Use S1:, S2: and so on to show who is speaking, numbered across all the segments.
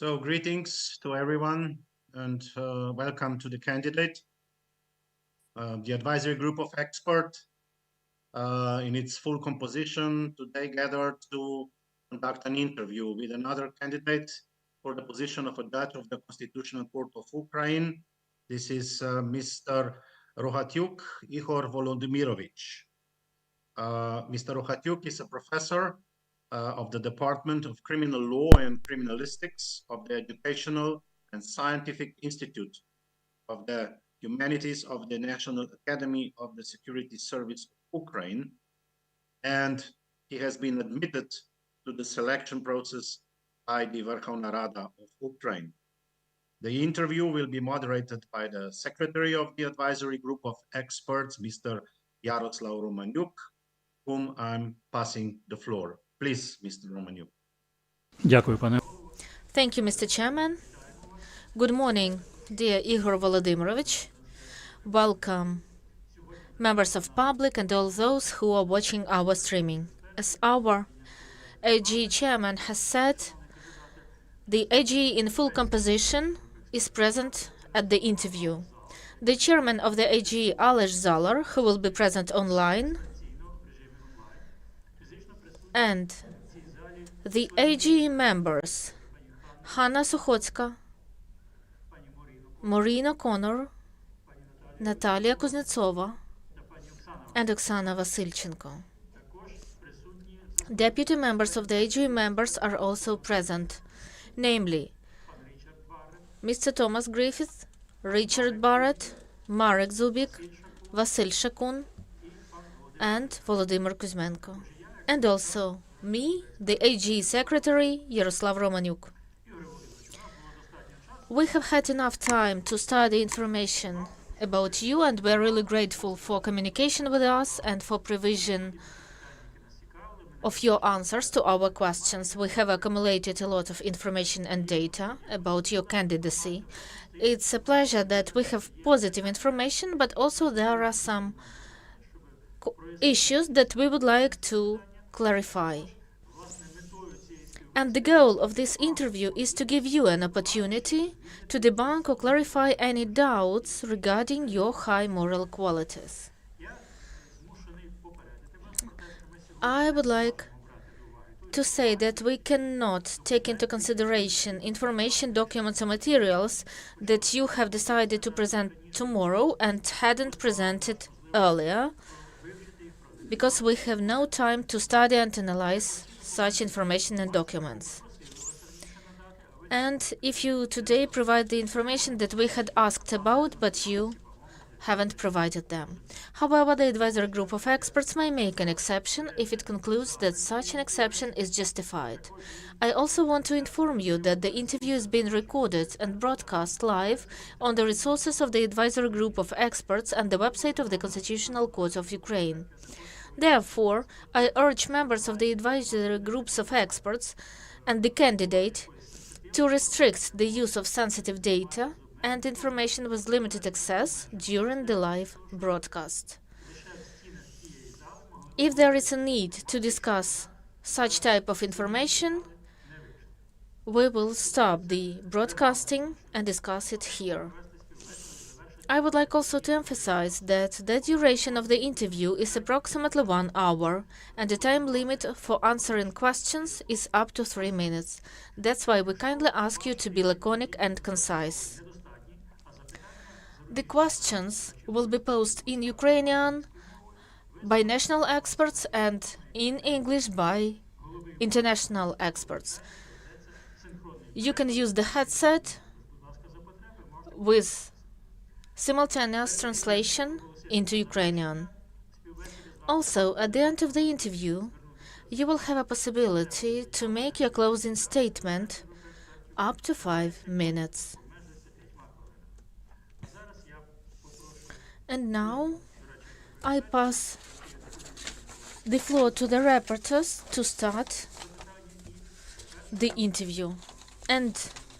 S1: So greetings to everyone and welcome to the candidate. The advisory group of experts in its full composition today gathered to conduct an interview with another candidate for the position of a judge of the Constitutional Court of Ukraine. This is Mr. Rohatiuk Ihor Volodymyrovich. Mr. Rohatiuk is a professor of the Department of Criminal Law and Criminalistics of the Educational and Scientific Institute of the Humanities of the National Academy of the Security Service of Ukraine, and he has been admitted to the selection process by the Verkhovna Rada of Ukraine. The interview will be moderated by the Secretary of the Advisory Group of Experts, Mr. Yaroslav Romaniuk, whom I'm passing the floor. Please, Mr. Romaniuk.
S2: Дякую, пане.
S3: Thank you, Mr. Chairman. Good morning, dear Ihor Volodymyrovich. Welcome, members of public and all those who are watching our streaming. As our AG chairman has said, the AG in full composition is present at the interview. The chairman of the AG, Ales Zalar, who will be present online, and the AG members, Hanna Sukhotska, Maureen O'Connor, Natalia Kuznetsova, and Oksana Vasilchenko. Deputy members of the AG members are also present, namely Mr. Thomas Griffith, Richard Barrett, Marek Zubik, Vasil Shakun, and Volodymyr Kuzmenko, and also me, the AG Secretary, Yaroslav Romaniuk. We have had enough time to study information about you, and we're really grateful for communication with us and for provision of your answers to our questions. We have accumulated a lot of information and data about your candidacy. It's a pleasure that we have positive information, but also there are some issues that we would like to clarify. And the goal of this interview is to give you an opportunity to debunk or clarify any doubts regarding your high moral qualities. I would like to say that we cannot take into consideration information, documents, or materials that you have decided to present tomorrow and hadn't presented earlier, because we have no time to study and analyze such information and documents. And if you today provide the information that we had asked about, but you haven't provided them. However, the advisory group of experts may make an exception if it concludes that such an exception is justified. I also want to inform you that the interview is being recorded and broadcast live on the resources of the advisory group of experts and the website of the Constitutional Court of Ukraine. Therefore, I urge members of the advisory groups of experts and the candidate to restrict the use of sensitive data and information with limited access during the live broadcast. If there is a need to discuss such type of information, we will stop the broadcasting and discuss it here. I would like also to emphasize that the duration of the interview is approximately 1 hour, and the time limit for answering questions is up to 3 minutes. That's why we kindly ask you to be laconic and concise. The questions will be posed in Ukrainian by national experts and in English by international experts. You can use the headset with simultaneous translation into Ukrainian. Also, at the end of the interview, you will have a possibility to make your closing statement up to 5 minutes. And now, I pass the floor to the reporters to start the interview. And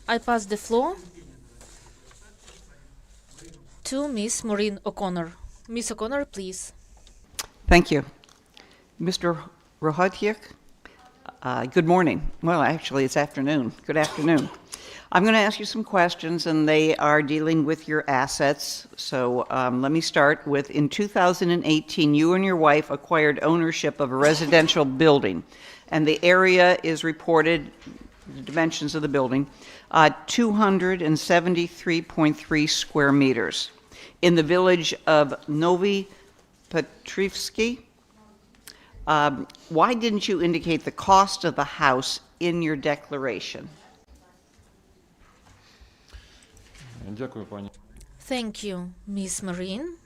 S3: I pass the floor to Miss Maureen O'Connor. Miss O'Connor, please.
S4: Thank you. Mr. Rohatiuk, good morning. Well, actually, it's afternoon. Good afternoon. I'm going to ask you some questions, and they are dealing with your assets. So let me start with, in 2018, you and your wife acquired ownership of a residential building, and the area is reported, the dimensions of the building, 273.3 square meters in the village of Novi Petrivsky. Why didn't you indicate the cost of the house in your declaration?
S2: Дякую, пані.
S3: Thank you, Miss Marine.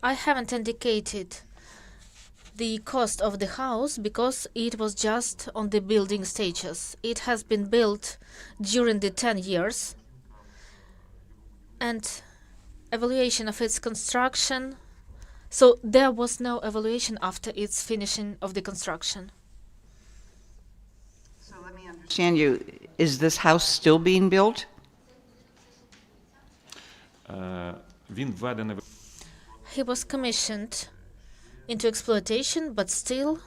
S3: I haven't indicated the cost of the house because it was just on the building stages. It has been built during the 10 years, and evaluation of its construction, so there was no evaluation after its finishing of the construction.
S4: So let me understand you. Is this house still being built?
S2: Він введений.
S3: He was commissioned into exploitation, but still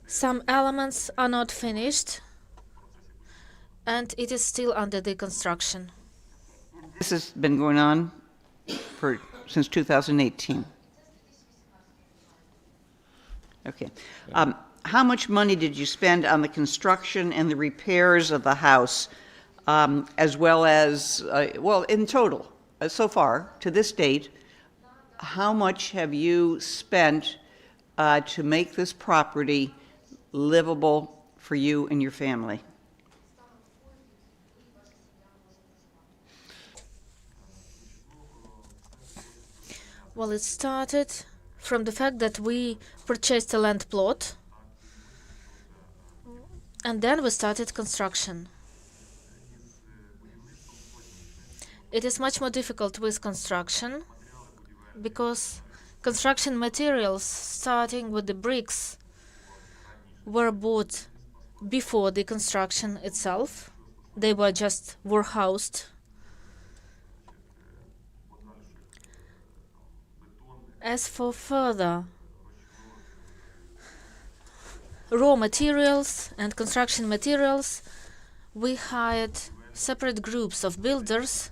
S3: some elements are not finished, and it is still under the construction.
S4: This has been going on since 2018. Okay. How much money did you spend on the construction and the repairs of the house, as well as, well, in total, so far, to this date, how much have you spent to make this property livable for you and your family?
S3: Well, it started from the fact that we purchased a land plot, and then we started construction. It is much more difficult with construction because construction materials, starting with the bricks, were bought before the construction itself. They were just warehoused. As for further raw materials and construction materials, we hired separate groups of builders.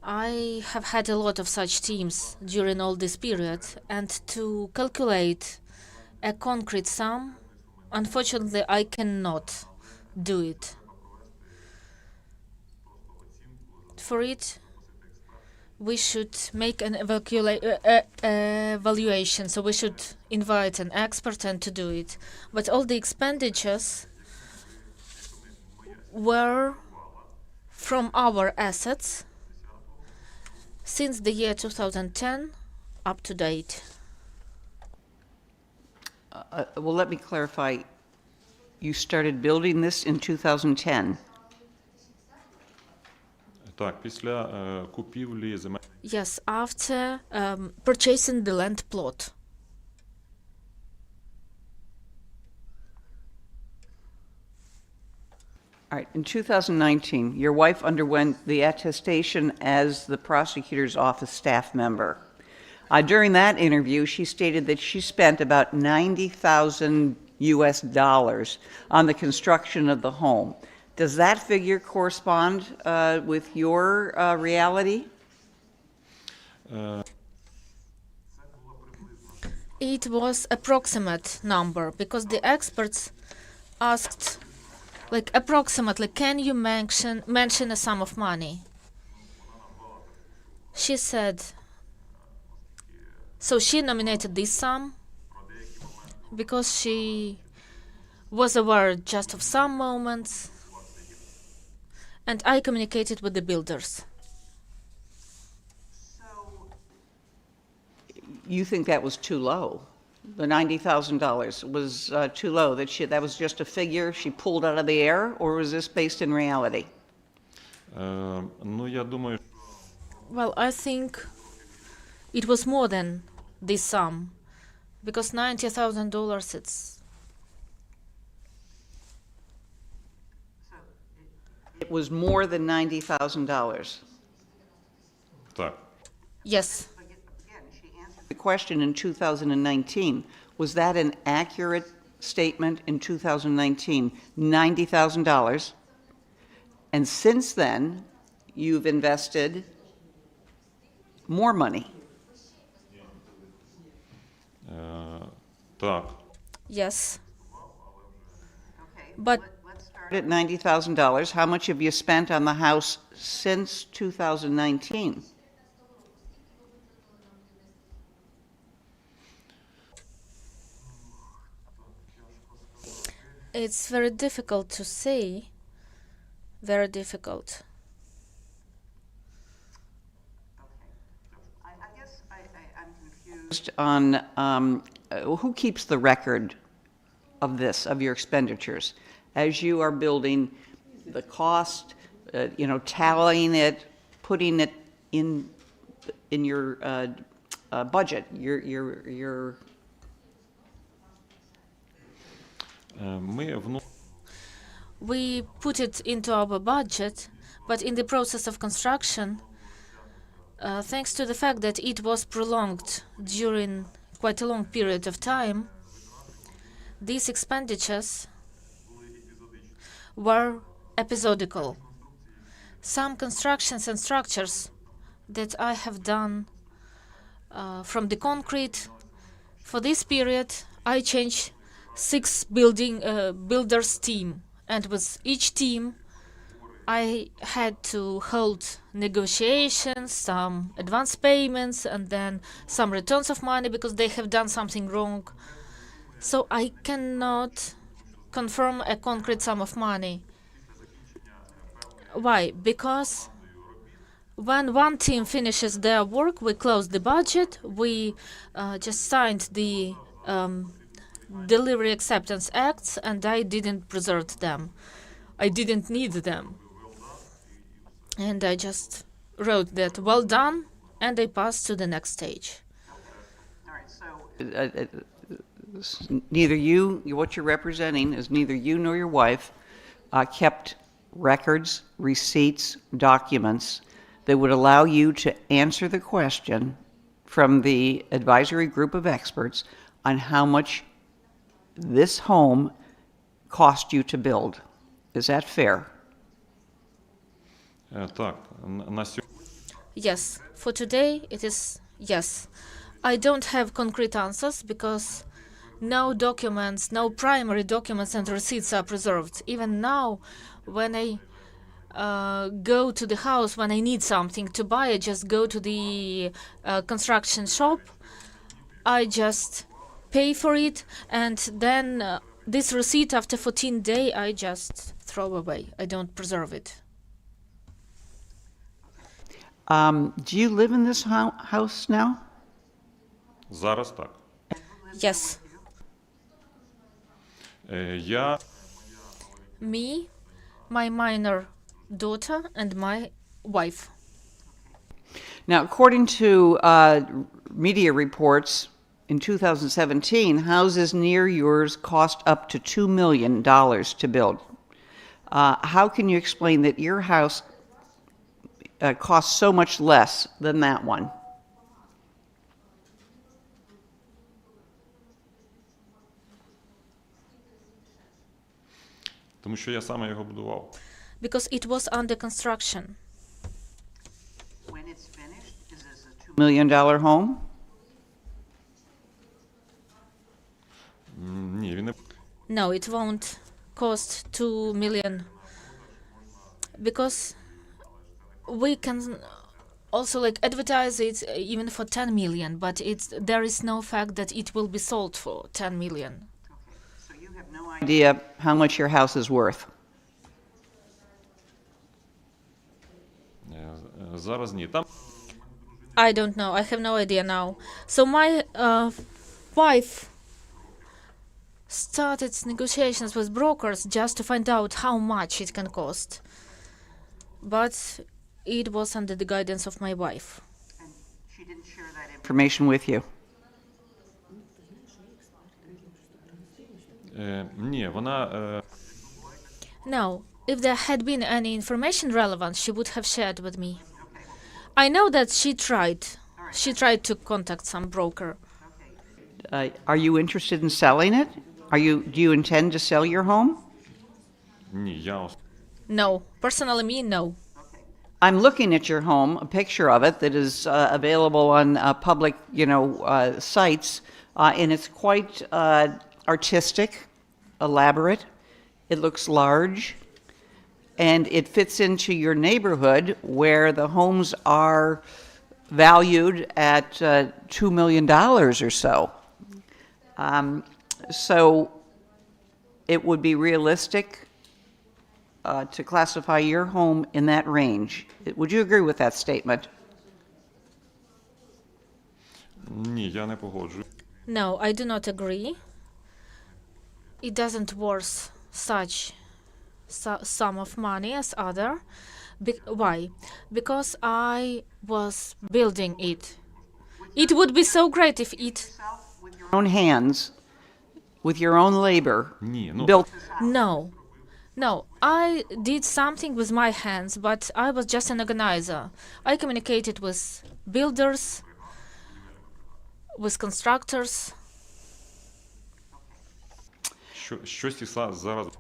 S3: I have had a lot of such teams during all this period, and to calculate a concrete sum, unfortunately, I cannot do it. For it, we should make an evaluation, so we should invite an expert and to do it. But all the expenditures were from our assets since the year 2010 up to date.
S4: Well, let me clarify. You started building this in 2010.
S2: Так, після купівлі земель.
S3: Yes, after purchasing the land plot.
S4: All right, in 2019, your wife underwent the attestation as the prosecutor's office staff member. During that interview, she stated that she spent about $90,000 US on the construction of the home. Does that figure correspond with your reality?
S3: It was approximate number because the experts asked, like, approximately, can you mention a sum of money? She said, so she nominated this sum because she was aware just of some moments, and I communicated with the builders.
S4: You think that was too low? The $90,000 was too low, that was just a figure she pulled out of the air, or was this based in reality?
S2: Ну, я думаю,
S3: Well, I think it was more than this sum, because $90,000, it's...
S4: It was more than $90,000.
S2: так.
S3: Yes.
S4: The question in 2019, was that an accurate statement in 2019? $90,000? And since then, you've invested more money.
S2: Так.
S3: Yes. But
S4: At $90,000, how much have you spent on the house since 2019?
S3: it's very difficult to say. Very difficult.
S4: I guess I'm confused on who keeps the record of this, of your expenditures? As you are building the cost, tallying it, putting it in your budget, your
S2: Ми
S3: We put it into our budget, but in the process of construction, thanks to the fact that it was prolonged during quite a long period of time, these expenditures were episodical. Some constructions and structures that I have done from the concrete, for this period, I changed 6 builders team, and with each team, I had to hold negotiations, some advance payments, and then some returns of money because they have done something wrong. So I cannot confirm a concrete sum of money. Why? Because when one team finishes their work, we close the budget, we just signed the delivery acceptance acts, and I didn't preserve them. I didn't need them. And I just wrote that, well done, and I passed to the next stage.
S4: All right, so neither you, what you're representing is neither you nor your wife kept records, receipts, documents that would allow you to answer the question from the advisory group of experts on how much this home cost you to build. Is that fair?
S2: Так, на сьогодні.
S3: Yes, for today it is yes. I don't have concrete answers because no documents, no primary documents and receipts are preserved. Even now, when I go to the house, when I need something to buy, I just go to the construction shop. I just pay for it, and then this receipt after 14 days, I just throw away. I don't preserve it.
S4: Do you live in this house now?
S2: Зараз так.
S3: Yes.
S2: Я
S3: Me, my minor daughter, and my wife.
S4: Now, according to media reports, in 2017, houses near yours cost up to $2 million to build. How can you explain that your house costs so much less than that one?
S2: Тому що я саме його будував.
S3: Because it was under construction.
S4: When it's finished, is this a $2 million home?
S2: Ні, він не.
S3: No, it won't cost 2 million. Because we can also advertise it even for 10 million, but there is no fact that it will be sold for 10 million.
S4: So you have no idea how much your house is worth?
S2: Зараз ні. Там
S3: I don't know. I have no idea now. So my wife started negotiations with brokers just to find out how much it can cost. But it was under the guidance of my wife.
S4: And she didn't share that information with you?
S2: ні, вона
S3: No, if there had been any information relevant, she would have shared with me. I know that she tried. She tried to contact some broker.
S4: Are you interested in selling it? Do you intend to sell your home?
S2: ні, я
S3: No. Personally, me, no.
S4: I'm looking at your home, a picture of it that is available on public, sites, and it's quite artistic, elaborate. It looks large, and it fits into your neighborhood where the homes are valued at $2 million or so. So it would be realistic to classify your home in that range. Would you agree with that statement?
S2: Ні, я не погоджуюсь.
S3: No, I do not agree. It doesn't worth such sum of money as other. Why? Because I was building it. It would be so great if it...
S4: With your own hands, with your own labor,
S2: Ні, ну,
S4: built.
S3: No. No, I did something with my hands, but I was just an organizer. I communicated with builders, with constructors.
S2: щось зараз.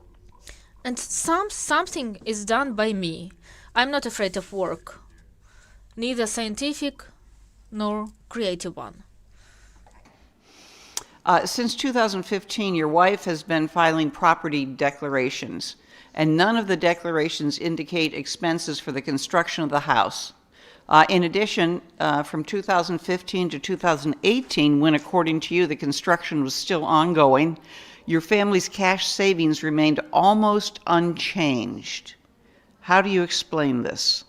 S3: And something is done by me. I'm not afraid of work, neither scientific nor creative one.
S4: Since 2015, your wife has been filing property declarations, and none of the declarations indicate expenses for the construction of the house. In addition, from 2015 to 2018, when according to you the construction was still ongoing, your family's cash savings remained almost unchanged. How do you explain this?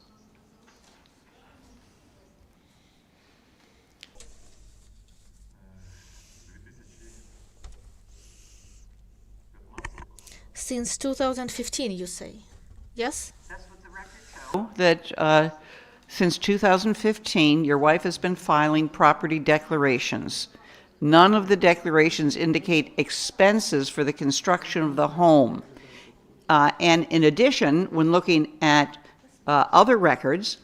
S3: Since 2015, you say? Yes?
S4: That since 2015, your wife has been filing property declarations. None of the declarations indicate expenses for the construction of the home. And in addition, when looking at other records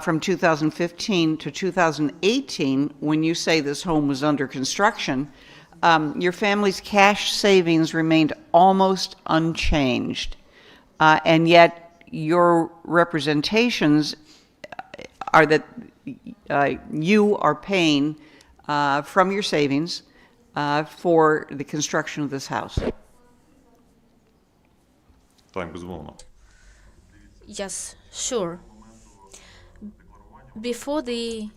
S4: from 2015 to 2018, when you say this home was under construction, your family's cash savings remained almost unchanged. And yet your representations are that you are paying from your savings for the construction of this house.
S2: Так, безумовно.
S3: Yes, sure. Before the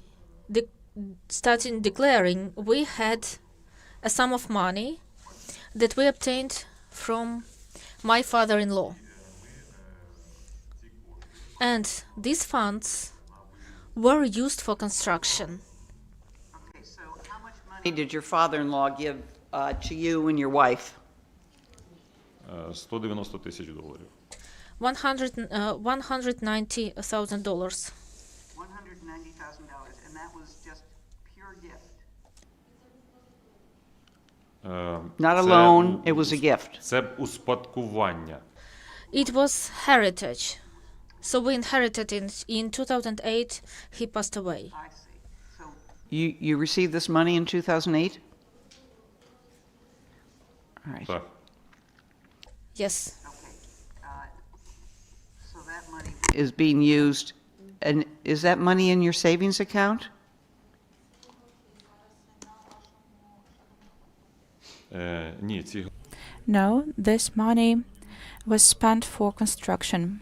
S3: starting declaring, we had a sum of money that we obtained from my father-in-law. And these funds were used for construction.
S4: Okay, so how much money did your father-in-law give to you and your wife?
S2: $190 тисяч доларів.
S3: $190,000.
S4: $190,000, and that was just pure gift. Not a loan, it was a gift.
S2: Це успадкування.
S3: It was heritage. So we inherited it in 2008. He passed away.
S4: I see. So you received this money in 2008? All right.
S2: Так.
S3: Yes.
S4: Okay. So that money is being used, and is that money in your savings account?
S2: Ні, ці
S5: No, this money was spent for construction.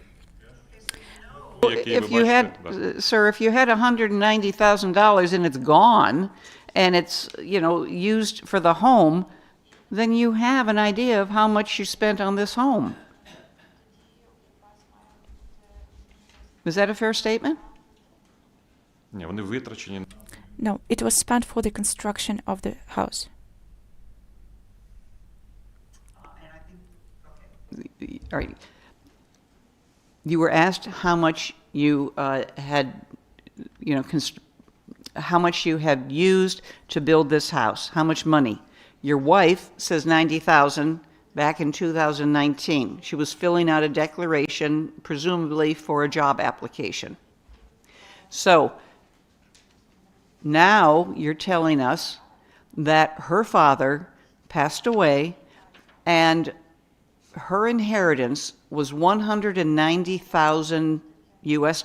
S2: які
S4: If you had, sir, if you had $190,000 and it's gone, and it's, used for the home, then you have an idea of how much you spent on this home. Is that a fair statement?
S2: Ні, вони витрачені.
S5: No, it was spent for the construction of the house.
S4: All right. You were asked how much you had, how much you had used to build this house, how much money. Your wife says $90,000 back in 2019. She was filling out a declaration, presumably for a job application. So now you're telling us that her father passed away and her inheritance was $190,000 US,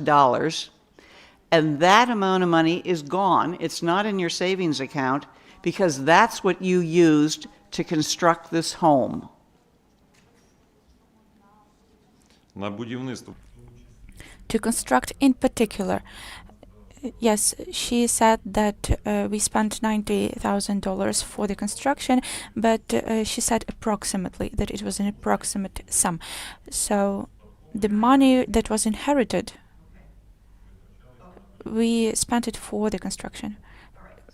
S4: and that amount of money is gone. It's not in your savings account because that's what you used to construct this home.
S2: На будівництво.
S5: To construct in particular. Yes, she said that we spent $90,000 for the construction, but she said approximately, that it was an approximate sum. So the money that was inherited, we spent it for the construction,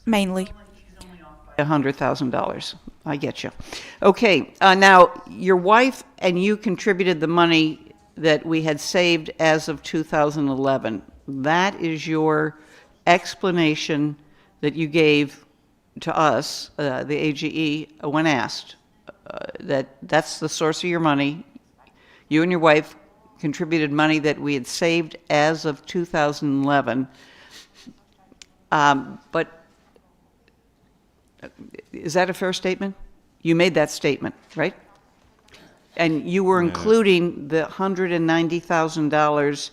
S5: mainly.
S4: $100,000. I get you. Okay, now your wife and you contributed the money that we had saved as of 2011. That is your explanation that you gave to us, the AGE, when asked. That's the source of your money. You and your wife contributed money that we had saved as of 2011. But is that a fair statement? You made that statement, right? And you were including the $190,000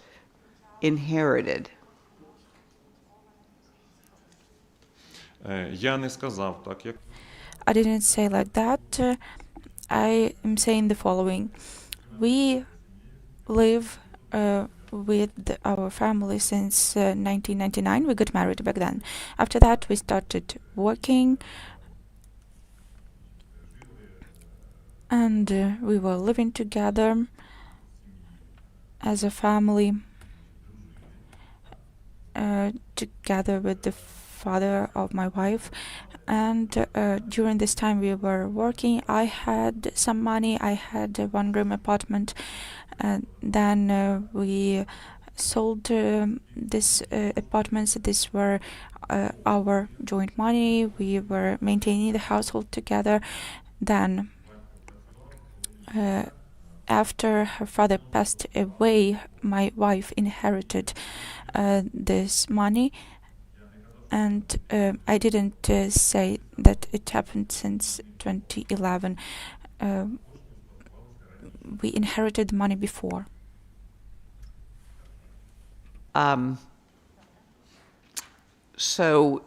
S4: inherited.
S2: Я не сказав так, як
S5: I didn't say like that. I am saying the following. We live with our family since 1999. We got married back then. After that, we started working, and we were living together as a family, together with the father of my wife. And during this time we were working. I had some money. I had a one-room apartment, and then we sold this apartments. These were our joint money. We were maintaining the household together. Then after her father passed away, my wife inherited this money. And I didn't say that it happened since 2011. We inherited the money before.
S4: So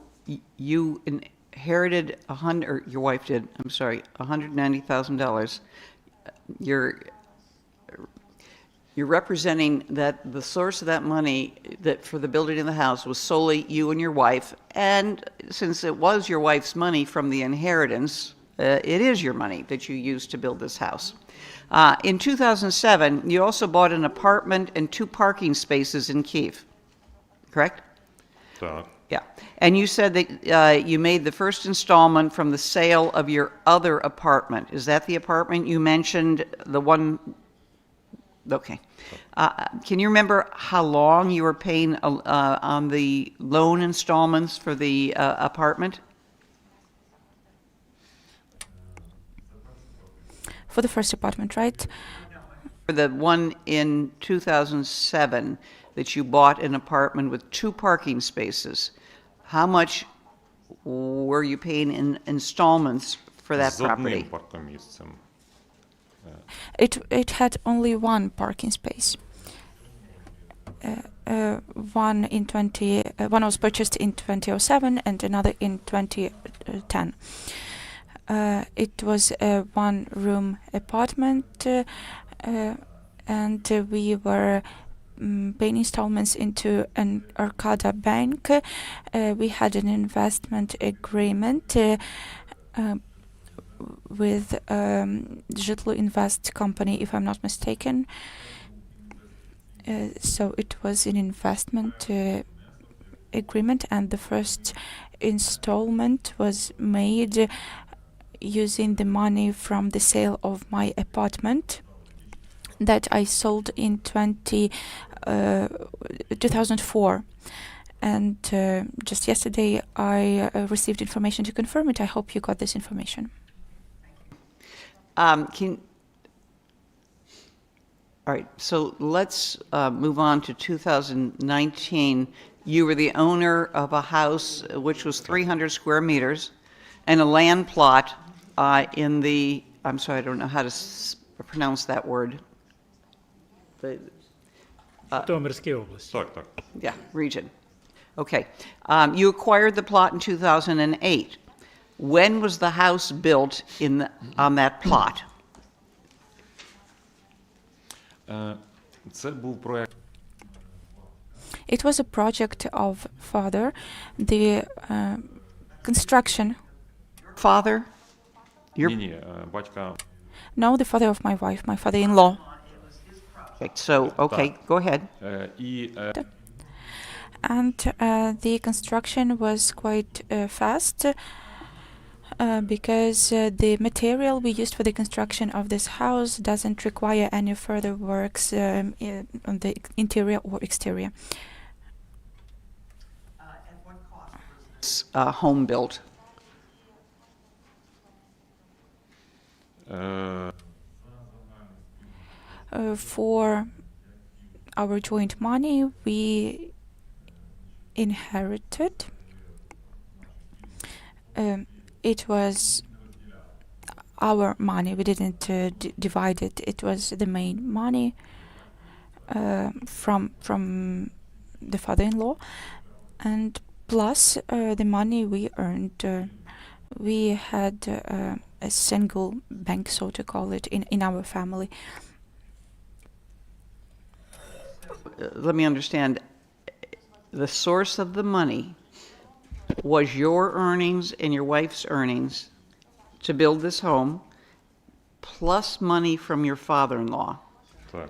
S4: you inherited or your wife did, I'm sorry, $190,000. You're representing that the source of that money that for the building of the house was solely you and your wife, and since it was your wife's money from the inheritance, it is your money that you used to build this house. In 2007, you also bought an apartment and 2 parking spaces in Kyiv, correct?
S2: так.
S4: Yeah. And you said that you made the first installment from the sale of your other apartment. Is that the apartment you mentioned, the one? Okay. Can you remember how long you were paying on the loan installments for the apartment?
S5: For the first apartment, right?
S4: For the one in 2007 that you bought an apartment with 2 parking spaces, how much were you paying in installments for that
S2: З одним
S4: property?
S2: паркомісцем.
S5: It had only one parking space. One was purchased in 2007 and another in 2010. It was a one-room apartment, and we were paying installments into an Arcada bank. We had an investment agreement with Zhitlo Invest company, if I'm not mistaken. So it was an investment agreement, and the first installment was made using the money from the sale of my apartment that I sold in 2004. And just yesterday I received information to confirm it. I hope you got this information.
S4: All right, so let's move on to 2019. You were the owner of a house which was 300 square meters and a land plot in the, I'm sorry, I don't know how to pronounce that word. The,
S6: Житомирській області.
S2: Так.
S4: yeah, region. Okay. You acquired the plot in 2008. When was the house built on that plot?
S2: Це був проект.
S5: It was a project of father. The construction.
S4: Father? Your,
S2: Ні, батька.
S5: No, the father of my wife, my father-in-law.
S4: so, okay, go ahead.
S2: І
S5: And the construction was quite fast because the material we used for the construction of this house doesn't require any further works on the interior or exterior.
S4: Home built.
S5: For our joint money, we inherited. It was our money. We didn't divide it. It was the main money from the father-in-law, and plus the money we earned. We had a single bank, so to call it, in our family.
S4: Let me understand. The source of the money was your earnings and your wife's earnings to build this home, plus money from your father-in-law.
S2: так.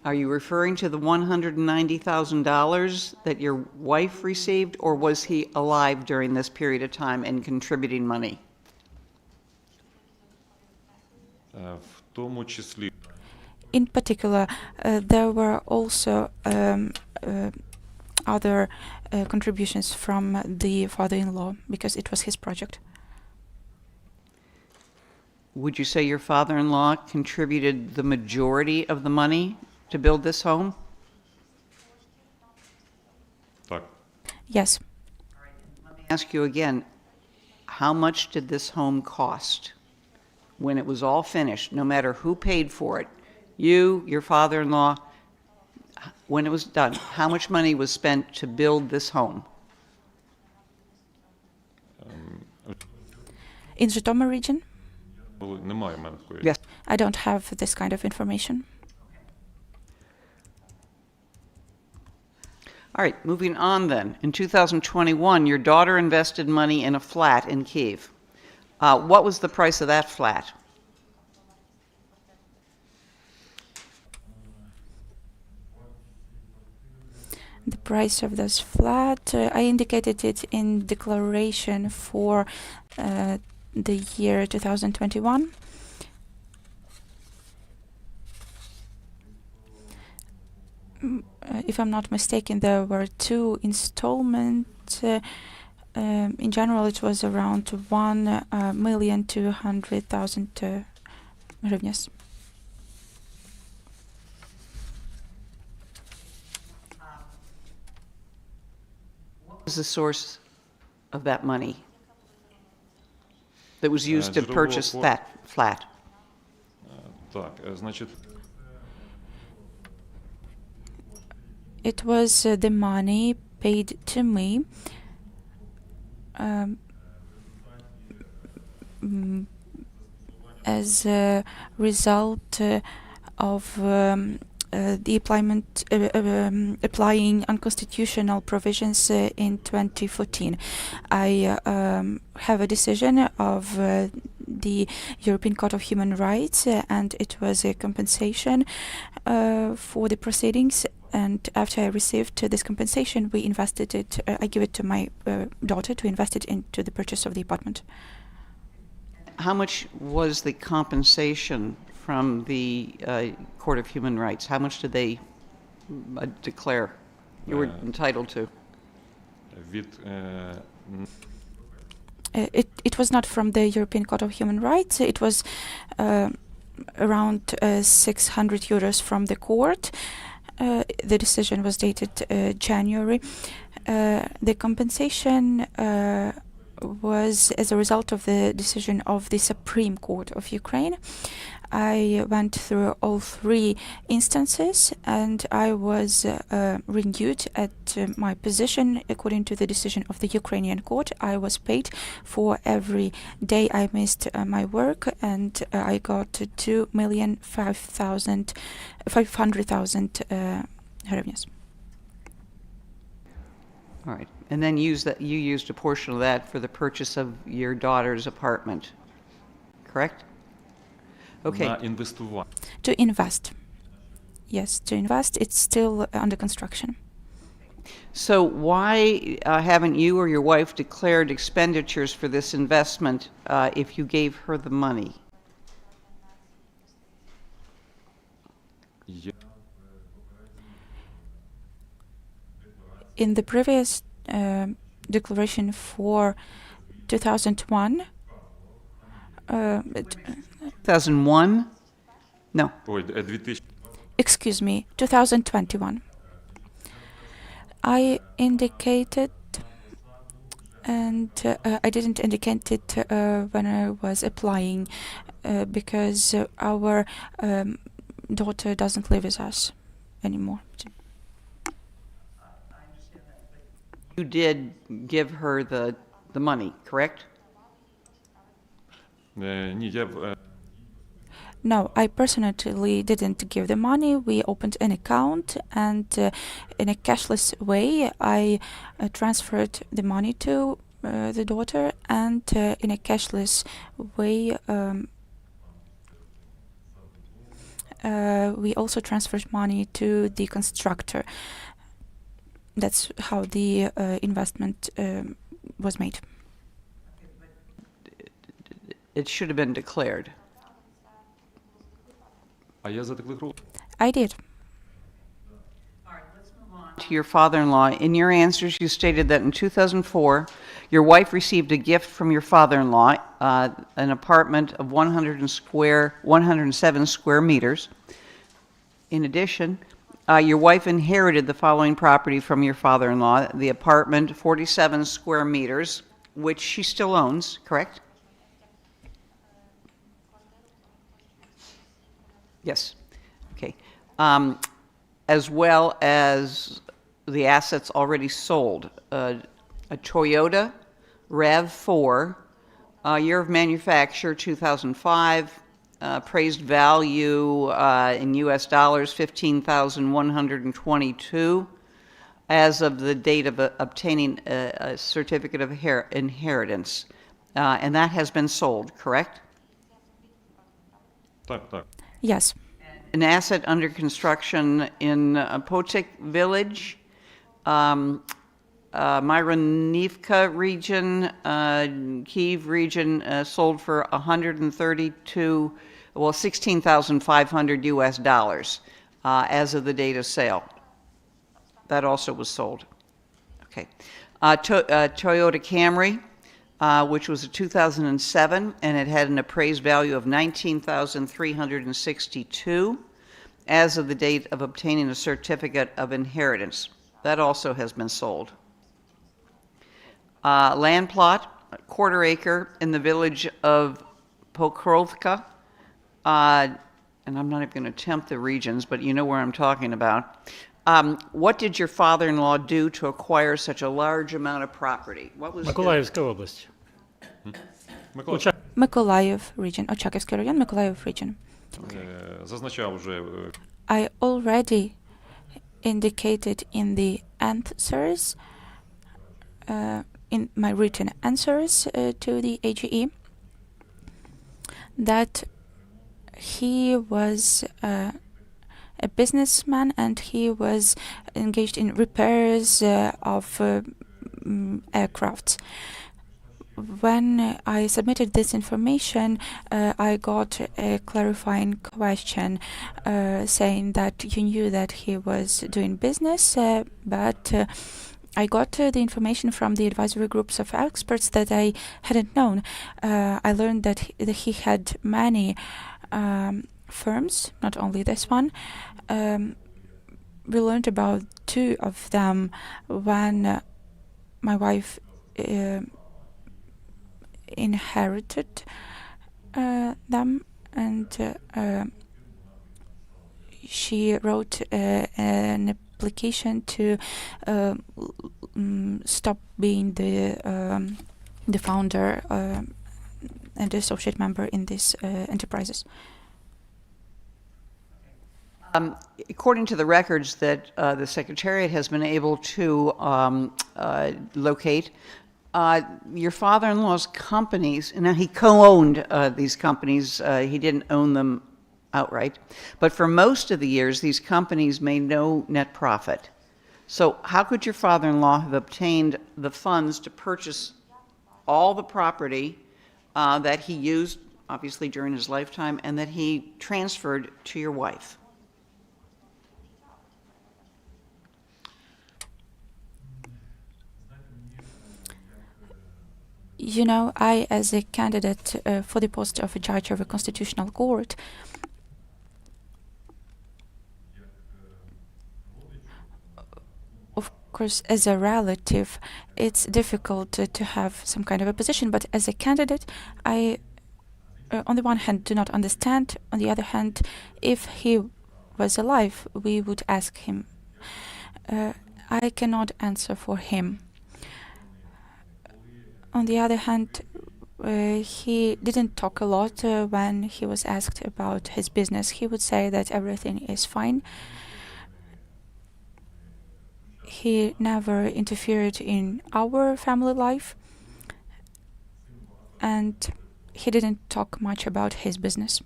S4: Are you referring to the $190,000 that your wife received, or was he alive during this period of time and contributing money?
S2: В тому числі.
S5: In particular, there were also other contributions from the father-in-law because it was his project.
S4: Would you say your father-in-law contributed the majority of the money to build this home?
S2: Так.
S5: Yes.
S4: Let me ask you again, how much did this home cost when it was all finished, no matter who paid for it? You, your father-in-law, when it was done, how much money was spent to build this home?
S5: In Zhytomyr region,
S2: Немає в мене такої.
S4: Yes.
S5: I don't have this kind of information.
S4: All right, moving on then. In 2021, your daughter invested money in a flat in Kyiv. What was the price of that flat?
S5: The price of this flat, I indicated it in declaration for the year 2021. If I'm not mistaken, there were two installments. In general, it was around 1,200,000 hryvnias.
S4: What was the source of that money that was used to
S2: Джерело
S4: purchase that flat?
S2: Так, значить,
S5: It was the money paid to me as a result of the applying unconstitutional provisions in 2014. I have a decision of the European Court of Human Rights, and it was a compensation for the proceedings. And after I received this compensation, we invested it. I give it to my daughter to invest it into the purchase of the apartment.
S4: How much was the compensation from the Court of Human Rights? How much did they declare you were entitled to?
S2: від
S5: It was not from the European Court of Human Rights. It was around 600 euros from the court. The decision was dated January. The compensation was as a result of the decision of the Supreme Court of Ukraine. I went through all three instances, and I was renewed at my position according to the decision of the Ukrainian court. I was paid for every day I missed my work, and I got 2,500,000 hryvnias.
S4: All right. And then you used a portion of that for the purchase of your daughter's apartment, correct? Okay.
S2: На інвестування.
S5: To invest. Yes, to invest. It's still under construction.
S4: So why haven't you or your wife declared expenditures for this investment if you gave her the money?
S2: Я
S5: In the previous declaration for 2001,
S4: 2001? No.
S2: Ой, 2000.
S5: excuse me, 2021, I indicated, and I didn't indicate it when I was applying because our daughter doesn't live with us anymore.
S4: You did give her the money, correct?
S2: Ні, я
S5: No, I personally didn't give the money. We opened an account, and in a cashless way, I transferred the money to the daughter, and in a cashless way, we also transferred money to the constructor. That's how the investment was made.
S4: It should have been declared.
S2: А я задекларував.
S5: I did.
S4: To your father-in-law, in your answers, you stated that in 2004, your wife received a gift from your father-in-law, an apartment of 107 square meters. In addition, your wife inherited the following property from your father-in-law, the apartment, 47 square meters, which she still owns, correct? Yes. Okay. As well as the assets already sold, a Toyota RAV4, year of manufacture 2005, appraised value in US dollars 15,122 as of the date of obtaining a certificate of inheritance. And that has been sold, correct?
S2: Так, так.
S5: Yes.
S4: An asset under construction in Potik village, Myronivka region, Kyiv region, sold for 16,500 US dollars as of the date of sale. That also was sold. Okay. Toyota Camry, which was a 2007, and it had an appraised value of 19,362 as of the date of obtaining a certificate of inheritance. That also has been sold. Land plot, a quarter acre in the village of Pokrovka, and I'm not even going to attempt the regions, but you know where I'm talking about. What did your father-in-law do to acquire such a large amount of property? What was
S6: Миколаївська область.
S2: Микола
S5: Mykolaiv region, Ochakivsky район, Mykolaiv region.
S2: зазначав вже
S5: I already indicated in the answers, in my written answers to the AGE, that he was a businessman and he was engaged in repairs of aircrafts. When I submitted this information, I got a clarifying question saying that you knew that he was doing business, but I got the information from the advisory groups of experts that I hadn't known. I learned that he had many firms, not only this one. We learned about two of them when my wife inherited them, and she wrote an application to stop being the founder and the associate member in these enterprises.
S4: According to the records that the Secretariat has been able to locate, your father-in-law's companies, now he co-owned these companies, he didn't own them outright, but for most of the years, these companies made no net profit. So how could your father-in-law have obtained the funds to purchase all the property that he used, obviously during his lifetime, and that he transferred to your wife?
S5: You know, I, as a candidate for the post of a judge of a constitutional court, of course, as a relative, it's difficult to have some kind of a position, but as a candidate, I, on the one hand, do not understand. On the other hand, if he was alive, we would ask him. I cannot answer for him. On the other hand, he didn't talk a lot when he was asked about his business. He would say that everything is fine. He never interfered in our family life, and he didn't talk much about his business.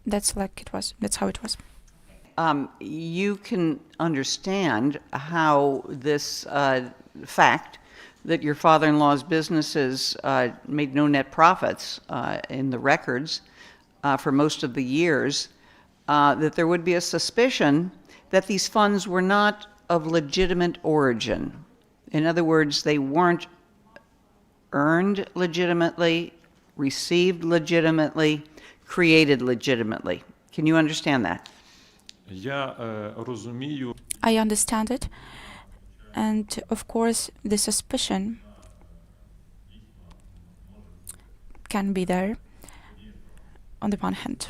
S5: That's like it was. That's how it was.
S4: You can understand how this fact that your father-in-law's businesses made no net profits in the records for most of the years, that there would be a suspicion that these funds were not of legitimate origin. In other words, they weren't earned legitimately, received legitimately, created legitimately. Can you understand that?
S5: I understand it. And of course, the suspicion can be there on the one hand.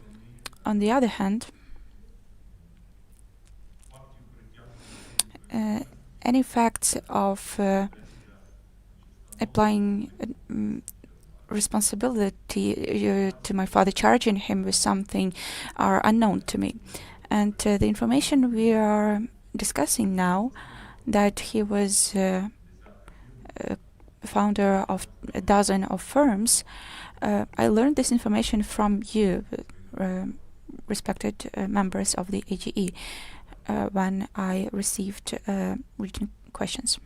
S5: On the other hand, any facts of applying responsibility to my father, charging him with something, are unknown to me. And the information we are discussing now, that he was founder of a dozen of firms, I learned this information from you, respected members of the AGE, when I received written questions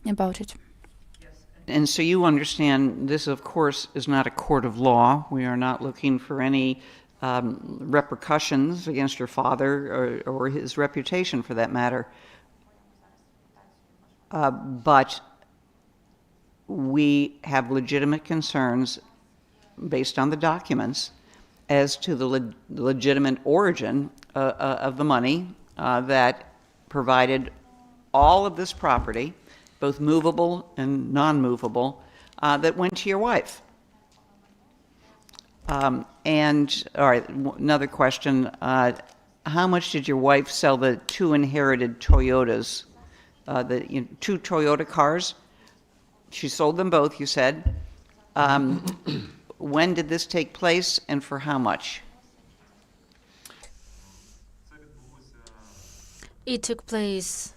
S5: about it.
S4: And so you understand this, of course, is not a court of law. We are not looking for any repercussions against your father or his reputation, for that matter. But we have legitimate concerns based on the documents as to the legitimate origin of the money that provided all of this property, both movable and non-movable, that went to your wife. And, all right, another question. How much did your wife sell the two inherited Toyotas, the two Toyota cars? She sold them both, you said. When did this take place and for how much?
S3: It took place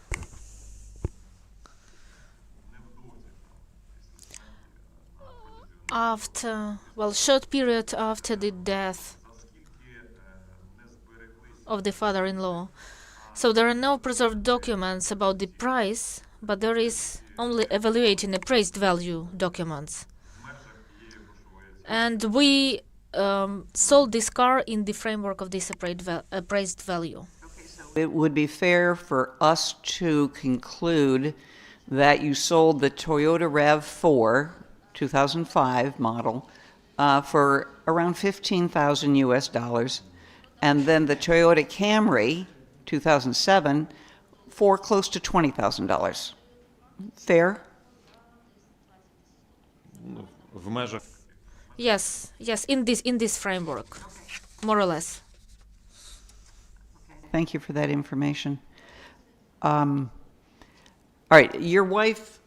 S3: after, well, short period after the death of the father-in-law. So there are no preserved documents about the price, but there is only evaluating appraised value documents. And we sold this car in the framework of this appraised value.
S4: It would be fair for us to conclude that you sold the Toyota RAV4 2005 model for around $15,000 US, and then the Toyota Camry 2007 for close to $20,000. Fair?
S3: Yes, yes, in this framework, more or less.
S4: Thank you for that information. All right, your wife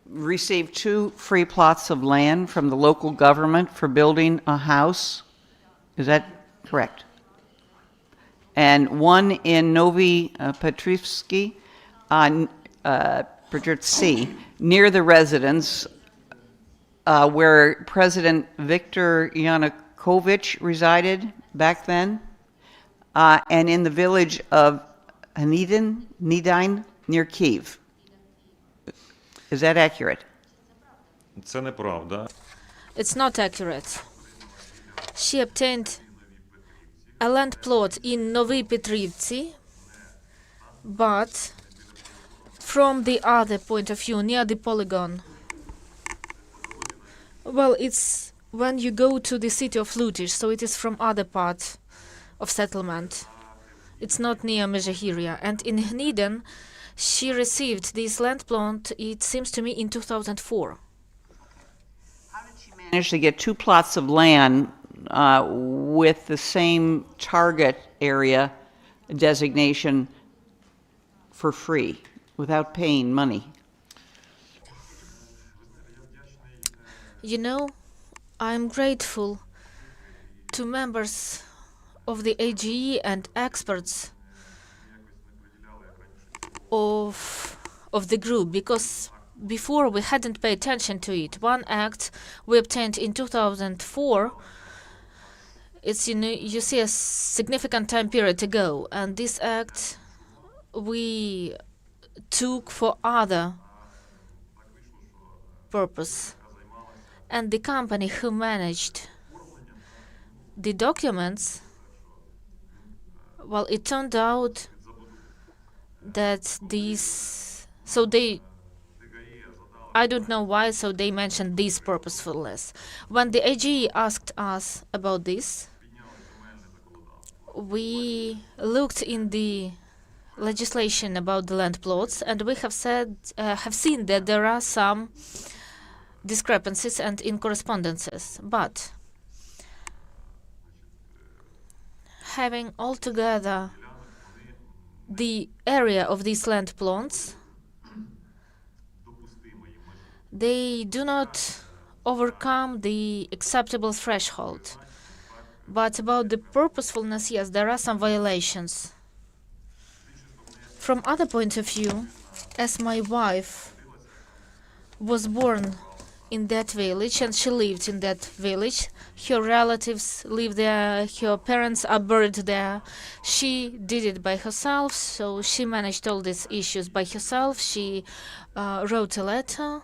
S4: received 2 free plots of land from the local government for building a house. Is that correct? And one in Novi Petrivsky, Petrivsky, near the residence where President Viktor Yanukovych resided back then, and in the village of Nidine, near Kyiv. Is that accurate?
S2: Це неправда.
S3: It's not accurate. She obtained a land plot in Novi Petrivci, but from the other point of view, near the polygon. Well, it's when you go to the city of Lutish, so it is from other part of settlement. It's not near Mezhehiria. And in Hniden, she received this land plot, it seems to me, in 2004.
S4: Managed to get 2 plots of land with the same target area designation for free, without paying money.
S3: You know, I'm grateful to members of the AGE and experts of the group, because before we hadn't paid attention to it. One act we obtained in 2004, it's, you see, a significant time period ago, and this act we took for other purpose. And the company who managed the documents, well, it turned out that these, so they, I don't know why, so they mentioned this purposefulness. When the AGE asked us about this, we looked in the legislation about the land plots, and we have seen that there are some discrepancies and incorrespondences, but having altogether the area of these land plots, they do not overcome the acceptable threshold. But about the purposefulness, yes, there are some violations. From other point of view, as my wife was born in that village and she lived in that village, her relatives live there, her parents are buried there. She did it by herself, so she managed all these issues by herself. She wrote a letter,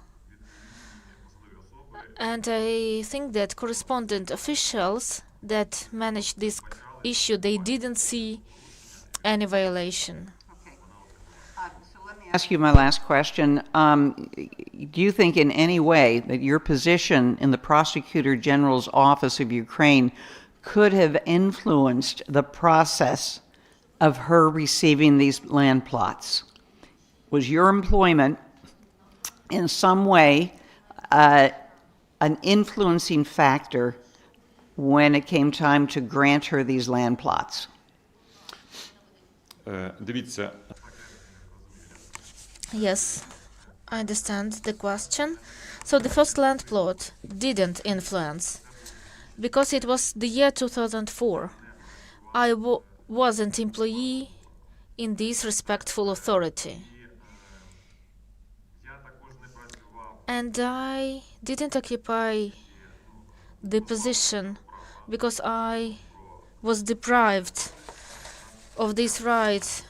S3: and I think that correspondent officials that managed this issue, they didn't see any violation.
S4: Ask you my last question. Do you think in any way that your position in the Prosecutor General's Office of Ukraine could have influenced the process of her receiving these land plots? Was your employment in some way an influencing factor when it came time to grant her these land plots?
S2: Дивіться.
S3: Yes, I understand the question. So the first land plot didn't influence, because it was the year 2004. I wasn't employee in this respectful authority. And I didn't occupy the position because I was deprived of this right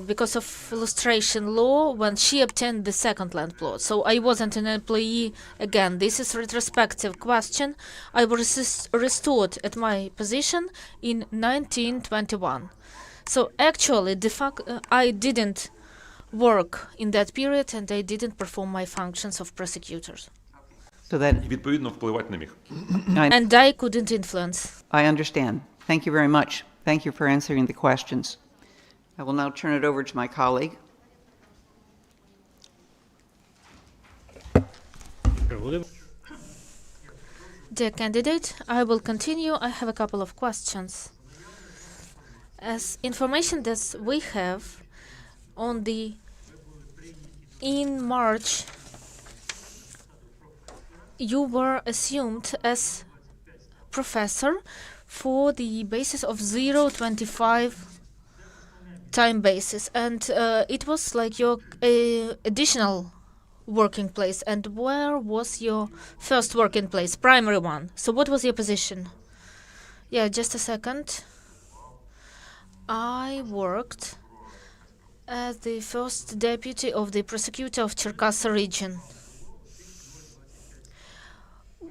S3: because of lustration law when she obtained the second land plot. So I wasn't an employee again. This is a retrospective question. I was restored at my position in 1921. So actually, de facto, I didn't work in that period and I didn't perform my functions of prosecutors.
S4: So that,
S2: І відповідно впливати не міг.
S3: And I couldn't influence.
S4: I understand. Thank you very much. Thank you for answering the questions. I will now turn it over to my colleague.
S3: Dear candidate, I will continue. I have a couple of questions. As information that we have in March, you were assumed as professor for the basis of 0.25 time basis, and it was like your additional working place. And where was your first working place, primary one? So what was your position? Yeah, just a second. I worked as the first deputy of the prosecutor of Cherkasy region.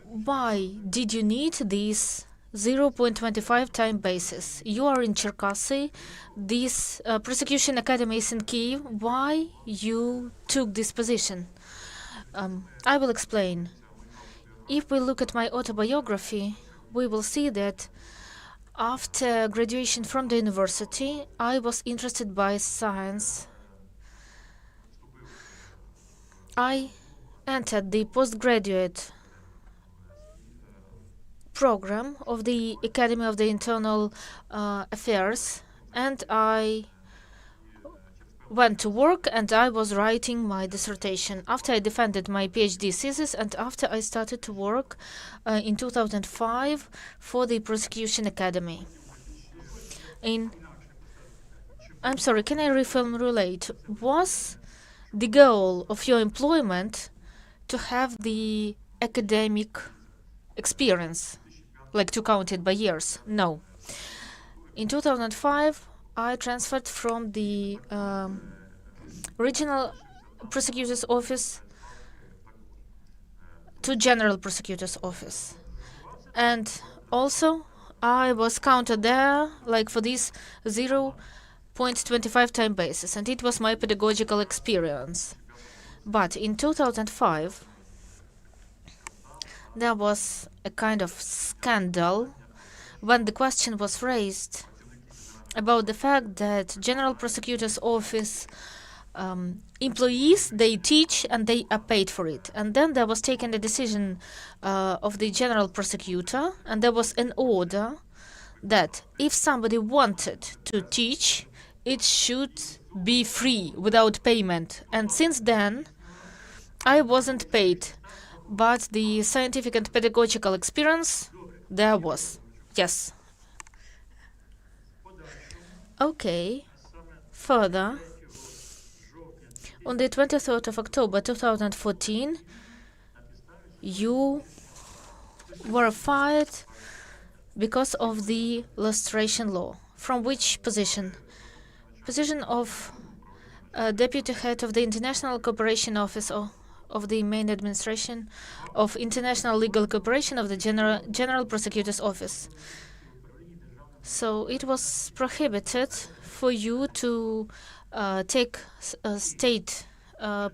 S3: Why did you need this 0.25 time basis? You are in Cherkasy, this prosecution academy is in Kyiv. Why you took this position? I will explain. If we look at my autobiography, we will see that after graduation from the university, I was interested by science. I entered the postgraduate program of the Academy of the Internal Affairs, and I went to work and I was writing my dissertation. After I defended my PhD thesis and after I started to work in 2005 for the Prosecution Academy. I'm sorry, can I reformulate? Was the goal of your employment to have the academic experience, like to count it by years? No. In 2005, I transferred from the regional prosecutor's office to general prosecutor's office. And also, I was counted there like for this 0.25 time basis, and it was my pedagogical experience. But in 2005, there was a kind of scandal when the question was raised about the fact that General Prosecutor's Office employees, they teach and they are paid for it. And then there was taken a decision of the General Prosecutor, and there was an order that if somebody wanted to teach, it should be free, without payment. And since then, I wasn't paid, but the scientific and pedagogical experience, there was. Yes. Okay. Further, on the 23rd of October 2014, you were fired because of the lustration law. From which position? Position of Deputy Head of the International Cooperation Office of the Main Administration of International Legal Cooperation of the General Prosecutor's Office. So it was prohibited for you to take state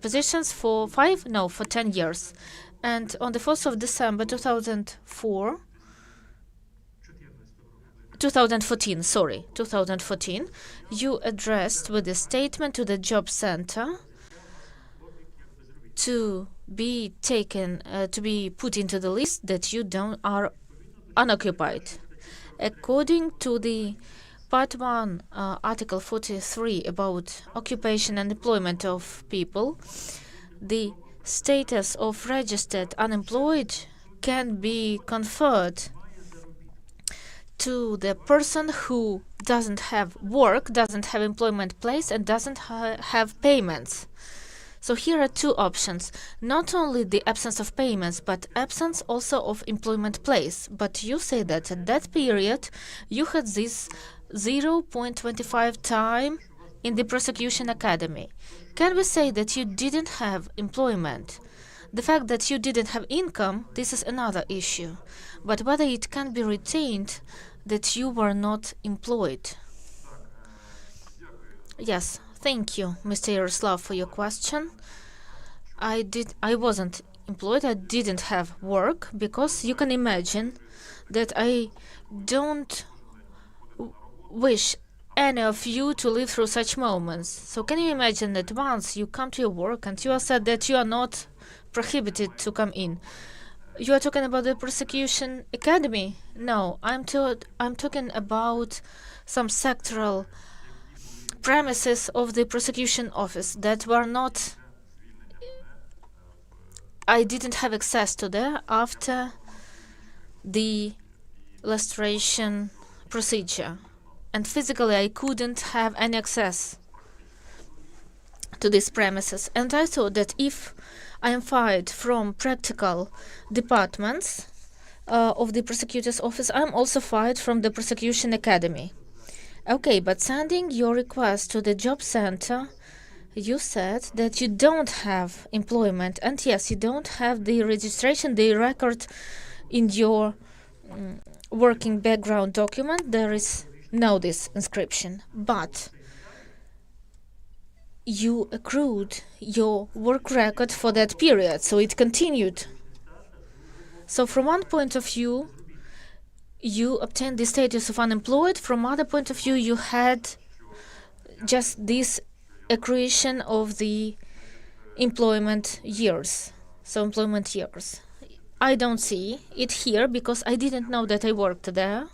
S3: positions for 10 years. And on the 4th of December 2014, you addressed with a statement to the job center to be taken, to be put into the list that you are unoccupied. According to the Part 1, Article 43 about occupation and employment of people, the status of registered unemployed can be conferred to the person who doesn't have work, doesn't have employment place, and doesn't have payments. So here are two options. Not only the absence of payments, but absence also of employment place. But you say that at that period, you had this 0.25 time in the prosecution academy. Can we say that you didn't have employment? The fact that you didn't have income, this is another issue. But whether it can be retained that you were not employed. Yes, thank you, Mr. Yaroslav, for your question. I wasn't employed, I didn't have work, because you can imagine that I don't wish any of you to live through such moments. So can you imagine that once you come to your work and you are said that you are not prohibited to come in, You are talking about the prosecution academy? No, I'm talking about some sectoral premises of the prosecution office that were not. I didn't have access to there after the lustration procedure, and physically I couldn't have any access to these premises. And I thought that if I am fired from practical departments of the prosecutor's office, I'm also fired from the prosecution academy. Okay, but sending your request to the job center, you said that you don't have employment, and yes, you don't have the registration, the record in your working background document. There is no this inscription, but you accrued your work record for that period, so it continued. So from one point of view, you obtained the status of unemployed. From other point of view, you had just this accruation of the employment years. So employment years. I don't see it here because I didn't know that I worked there.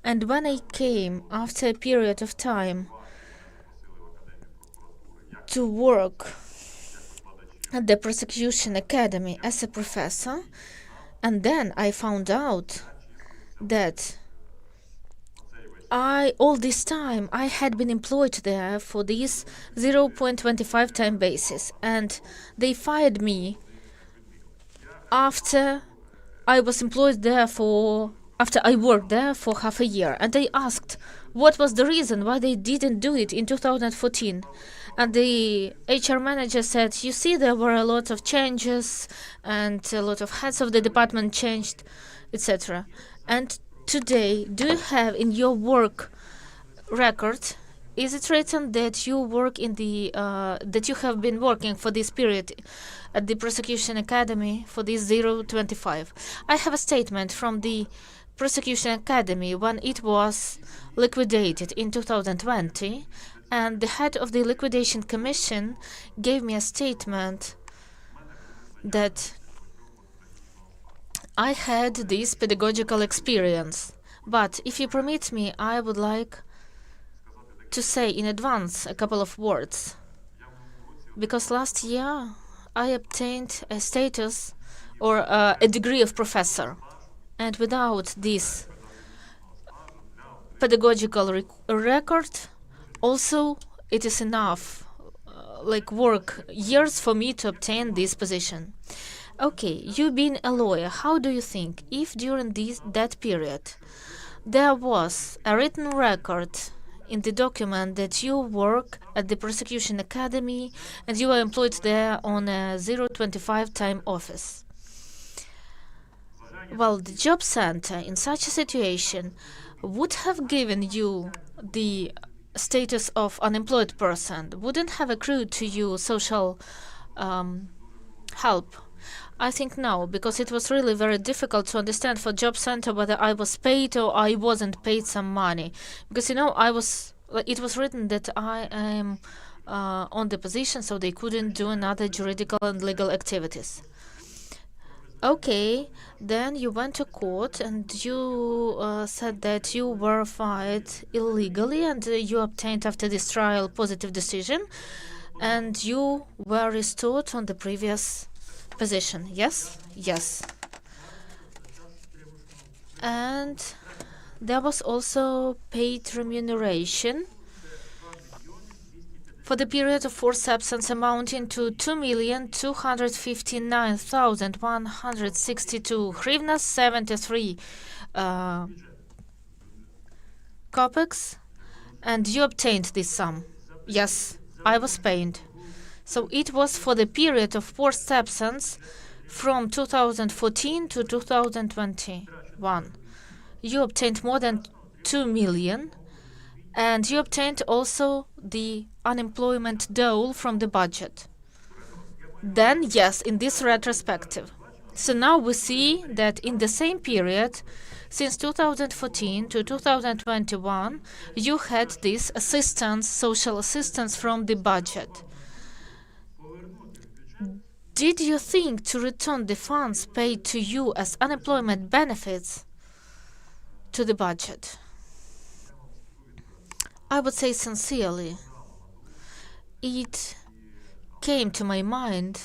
S3: And when I came after a period of time to work at the prosecution academy as a professor, and then I found out that all this time I had been employed there for this 0.25 time basis, and they fired me after I was employed there after I worked there for half a year. And I asked what was the reason why they didn't do it in 2014. And the HR manager said, you see, there were a lot of changes and a lot of heads of the department changed, etc. And today, do you have in your work record, is it written that you work in the that you have been working for this period at the prosecution academy for this 0.25? I have a statement from the prosecution academy when it was liquidated in 2020, and the head of the liquidation commission gave me a statement that I had this pedagogical experience. But if you permit me, I would like to say in advance a couple of words, because last year I obtained a status or a degree of professor, and without this pedagogical record, also it is enough like work years for me to obtain this position. Okay, you being a lawyer, how do you think if during that period there was a written record in the document that you work at the prosecution academy and you are employed there on a 0.25 time office? Well, the job center in such a situation would have given you the status of unemployed person, wouldn't have accrued to you social help. I think no, because it was really very difficult to understand for job center whether I was paid or I wasn't paid some money, because it was written that I am on the position, so they couldn't do another juridical and legal activities. Okay, then you went to court and you said that you were fired illegally, and you obtained after this trial positive decision, and you were restored on the previous position. Yes? Yes. And there was also paid remuneration for the period of forced absence amounting to 2,259,162 hryvnias, 73 kopecks, and you obtained this sum. Yes, I was paid. So it was for the period of forced absence from 2014 to 2021. You obtained more than 2 million, and you obtained also the unemployment dole from the budget. Then, yes, in this retrospective. So now we see that in the same period, since 2014 to 2021, you had this assistance, social assistance from the budget. did you think to return the funds paid to you as unemployment benefits to the budget? I would say sincerely, it came to my mind,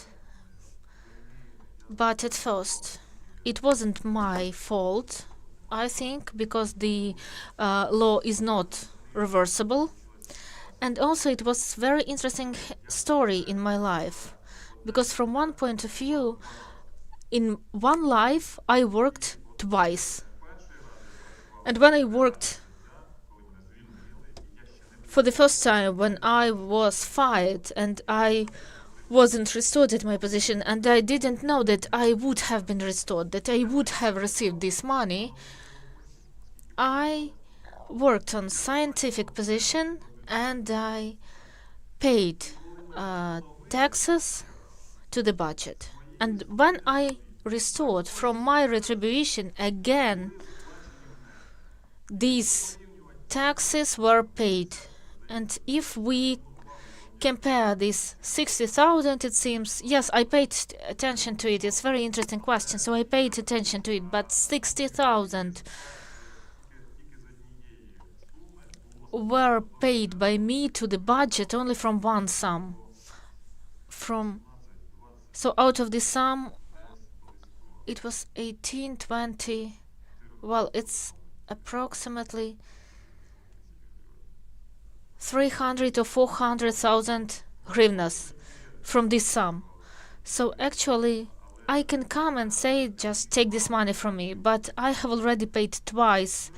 S3: but at first it wasn't my fault, I think, because the law is not reversible. And also it was very interesting story in my life, because from one point of view, in one life I worked twice. And when I worked for the first time, when I was fired and I wasn't restored at my position, and I didn't know that I would have been restored, that I would have received this money, I worked on scientific position and I paid taxes to the budget. And when I restored from my retribution again, these taxes were paid. And if we compare this 60,000, it seems, yes, I paid attention to it. It's a very interesting question, so I paid attention to it. But 60,000 were paid by me to the budget only from one sum. So out of the sum, it was 18, 20, well, it's approximately 300 or 400,000 hryvnias from this sum. So actually, I can come and say, just take this money from me, but I have already paid twice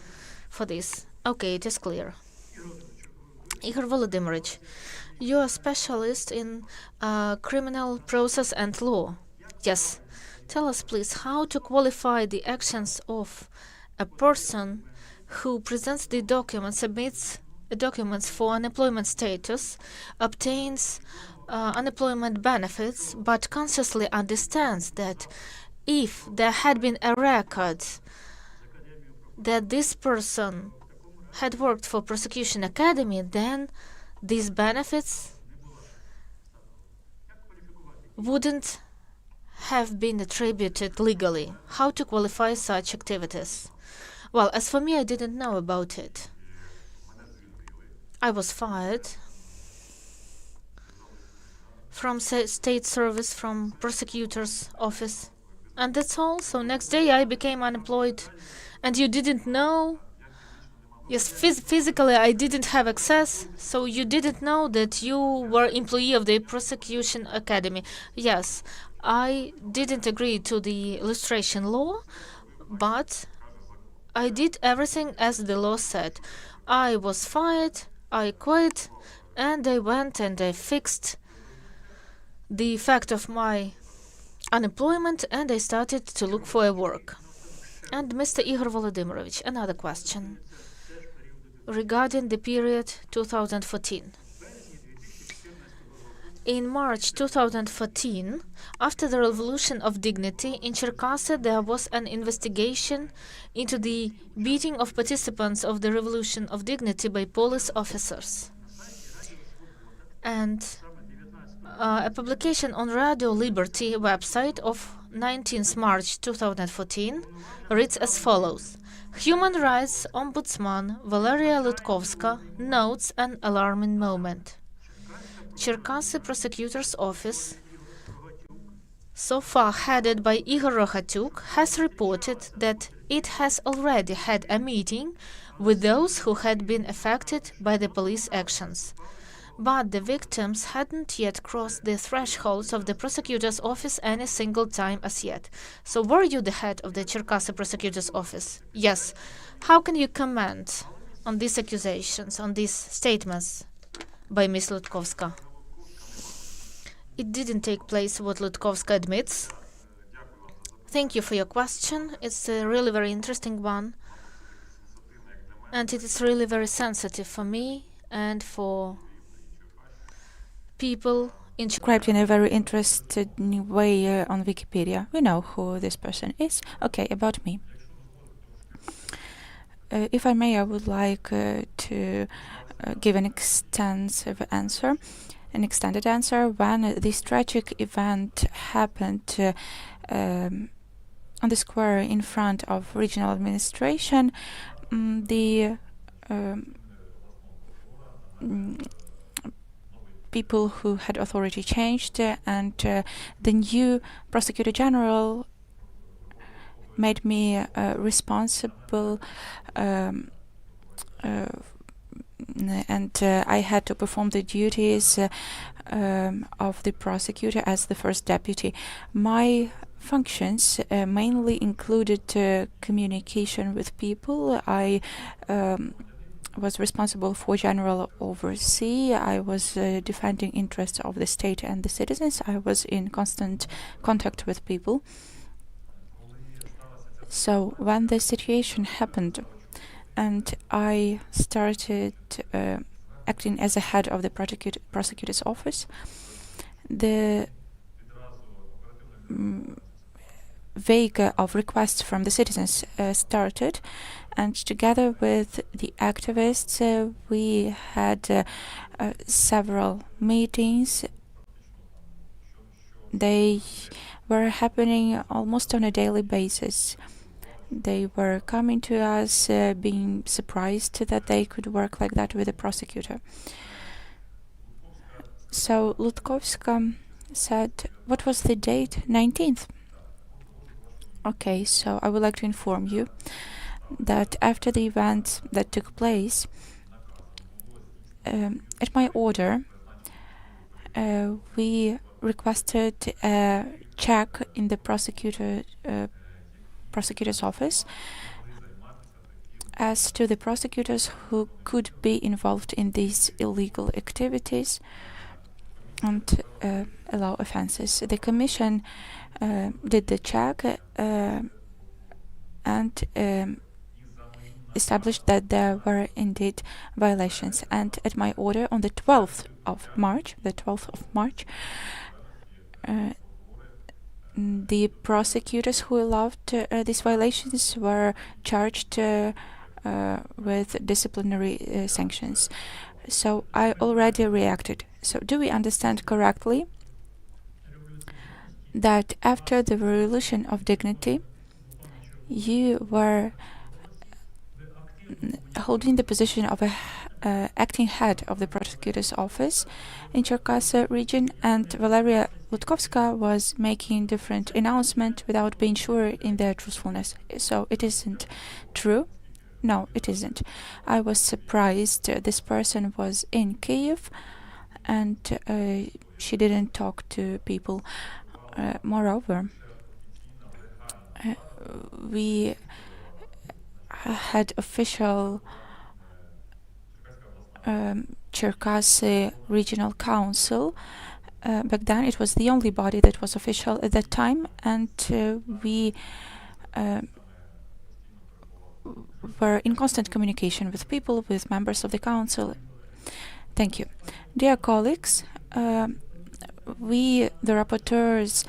S3: for this. Okay, it is clear. Ihor Volodymyrovich, you are a specialist in criminal process and law. Yes. Tell us, please, how to qualify the actions of a person who presents the document, submits documents for unemployment status, obtains unemployment benefits, but consciously understands that if there had been a record that this person had worked for Prosecution Academy, then these benefits wouldn't have been attributed legally. How to qualify such activities? Well, as for me, I didn't know about it. I was fired from state service, from prosecutor's office, and that's all. So next day I became unemployed. And you didn't know? Yes, physically I didn't have access, so you didn't know that you were employee of the Prosecution Academy. Yes, I didn't agree to the illustration law, but I did everything as the law said. I was fired, I quit, and I went and I fixed the fact of my unemployment, and I started to look for a work. And Mr. Ihor Volodymyrovich, another question regarding the period 2014. In March 2014, after the Revolution of Dignity in Cherkasy, there was an investigation into the beating of participants of the Revolution of Dignity by police officers. And a publication on Radio Liberty website of 19th March 2014 reads as follows. Human Rights Ombudsman Valeria Lutkovska notes an alarming moment. Cherkasy Prosecutor's Office, so far headed by Igor Rohatiuk, has reported that it has already had a meeting with those who had been affected by the police actions. But the victims hadn't yet crossed the thresholds of the prosecutor's office any single time as yet. So were you the head of the Cherkasy prosecutor's office? Yes. How can you comment on these accusations, on these statements by Ms. Lutkovska? It didn't take place, what Lutkovska admits. Thank you for your question. It's a really very interesting one. And it is really very sensitive for me and for people
S5: described in a very interesting way on Wikipedia. We know who this person is. Okay, about me. If I may, I would like to give an extensive answer. an extended answer. When this tragic event happened on the square in front of regional administration, the people who had authority changed, and the new prosecutor general made me responsible, and I had to perform the duties of the prosecutor as the first deputy. My functions mainly included communication with people. I was responsible for general oversee. I was defending interests of the state and the citizens. I was in constant contact with people. So when the situation happened and I started acting as a head of the prosecutor's office, the wave of requests from the citizens started, and together with the activists we had several meetings. They were happening almost on a daily basis. They were coming to us, being surprised that they could work like that with a prosecutor. So Lutkovska said, what was the date? 19th. Okay, so I would like to inform you that after the event that took place, at my order, we requested a check in the prosecutor's office as to the prosecutors who could be involved in these illegal activities and allow offenses. The commission did the check and established that there were indeed violations. And at my order on the 12th of March, the prosecutors who allowed these violations were charged with disciplinary sanctions. So I already reacted. So do we understand correctly that after the Revolution of Dignity, you were holding the position of a acting head of the prosecutor's office in Cherkasy region, and Valeria Lutkovska was making different announcements without being sure in their truthfulness. So it isn't true. No, it isn't. I was surprised. This person was in Kyiv, and she didn't talk to people. Moreover, we had official Cherkasy Regional Council. Back then, it was the only body that was official at that time, and we were in constant communication with people, with members of the council. Thank you. Dear colleagues, we, the rapporteurs,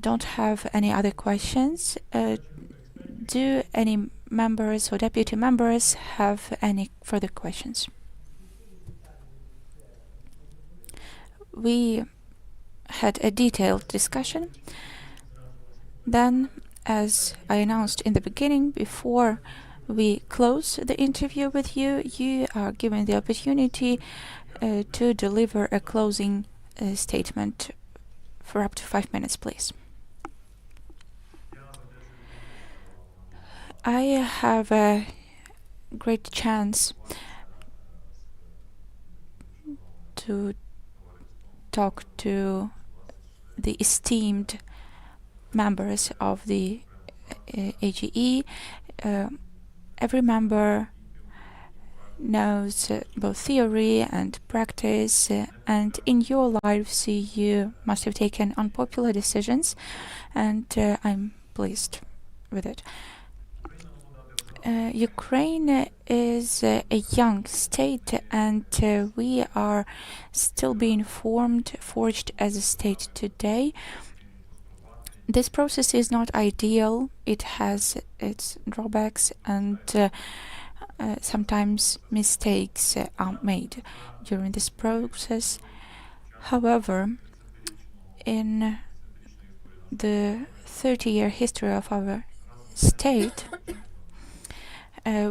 S5: don't have any other questions. Do any members or deputy members have any further questions? We had a detailed discussion. Then, as I announced in the beginning, before we close the interview with you, you are given the opportunity to deliver a closing statement for up to 5 minutes, please. I have a great chance to talk to the esteemed members of the AGE. Every member knows both theory and practice, and in your lives you must have taken unpopular decisions, and I'm pleased with it. Ukraine is a young state, and we are still being forged as a state today. This process is not ideal. It has its drawbacks, and sometimes mistakes are made during this process. However, in the 30-year history of our state,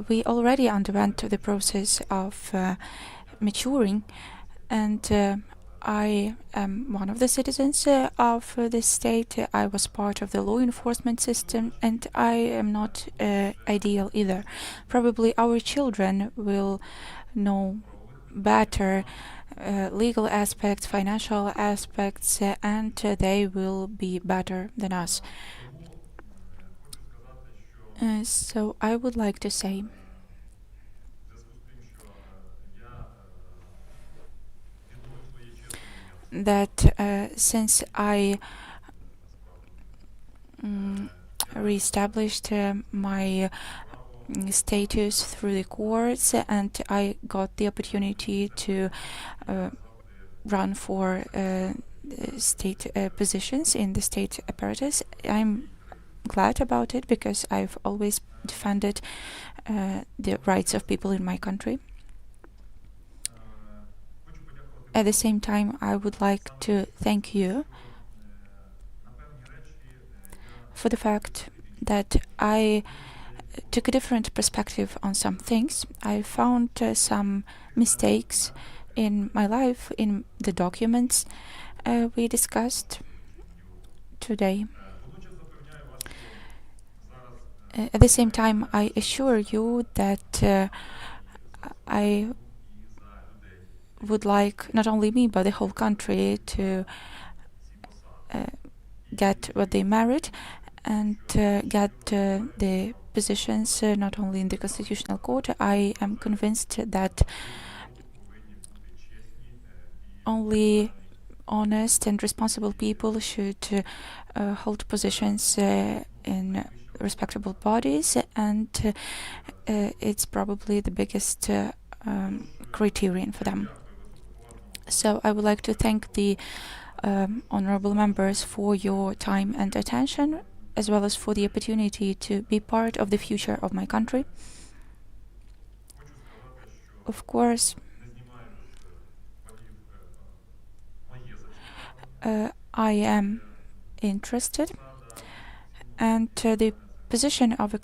S5: we already underwent the process of maturing, and I am one of the citizens of this state. I was part of the law enforcement system, and I am not ideal either. Probably our children will know better legal aspects, financial aspects, and they will be better than us. So I would like to say that since I reestablished my status through the courts, and I got the opportunity to run for state positions in the state apparatus. I'm glad about it because I've always defended the rights of people in my country. At the same time, I would like to thank you for the fact that I took a different perspective on some things. I found some mistakes in my life, in the documents we discussed today. At the same time, I assure you that I would like not only me but the whole country to get what they merit and get the positions not only in the Constitutional Court. I am convinced that only honest and responsible people should hold positions in respectable bodies, and it's probably the biggest criterion for them. So I would like to thank the honorable members for your time and attention, as well as for the opportunity to be part of the future of my country. Of course, I am interested, and the position of a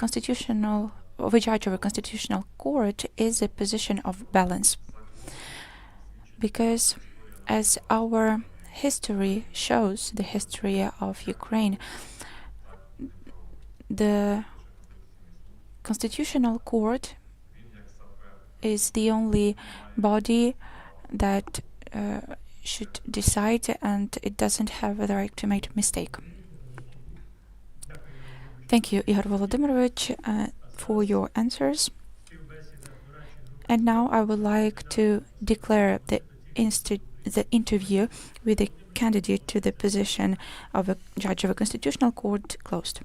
S5: judge of a constitutional court is a position of balance, because as our history shows, the history of Ukraine, the Constitutional Court is the only body that should decide, and it doesn't have the right to make a mistake. Thank you, Ihor Volodymyrovich, for your answers. And now I would like to declare the interview with the candidate to the position of a judge of a constitutional court closed.